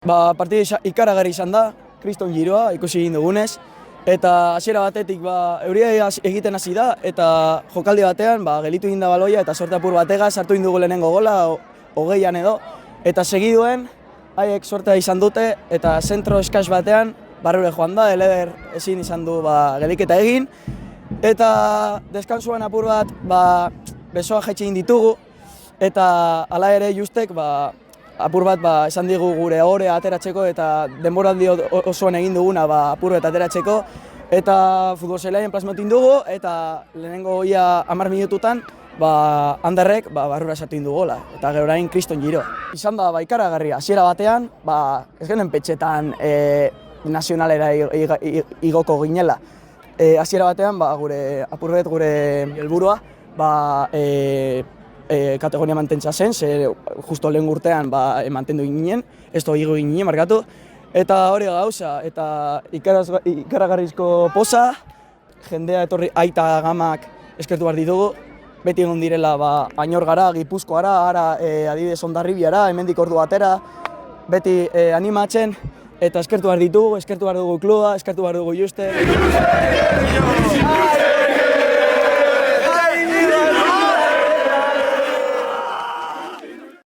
Partida ikaragarri izan da, kriston giroa, ikusi egin dugunez, eta hasiera batetik euria egiten hasi da, eta jokaldi batean gelitu egin da baloia, eta sorte apur batega sartu egin dugu lehenengo gola, hogeian edo, eta segiduen, haiek sortea izan dute, eta zentro eskas batean, barrure joan da, Eleder ezin izan du geliketa egin, eta deskansuan apur bat, besoa jaitsi egin ditugu, eta hala ere justek, apur bat esan digu gure orea ateratzeko eta denboraldi osoan egin duguna apur bat ateratzeko eta futbol zelaien plasmatu dugu eta lehenengo ia 10 minututan Anderrek barrura sartu egin du gola eta gero orain kriston giro. Izan da ikaragarria, hasiera batean ez genen petxetan nazionalera igoko ginela. Hasiera batean gure apur bat gure helburua kategoria mantentza zen, justo lehen urtean mantendu ginen, ez da igo ginen markatu, eta hori gauza, eta ikaragarrizko posa, jendea etorri aita gamak eskertu behar ditugu, beti egon direla Añor gara, Gipuzkoara, ara adibidez Hondarribiara, hemendik ordu batera, beti animatzen, eta eskertu behar ditugu, eskertu behar dugu kluba, eskertu behar dugu juste.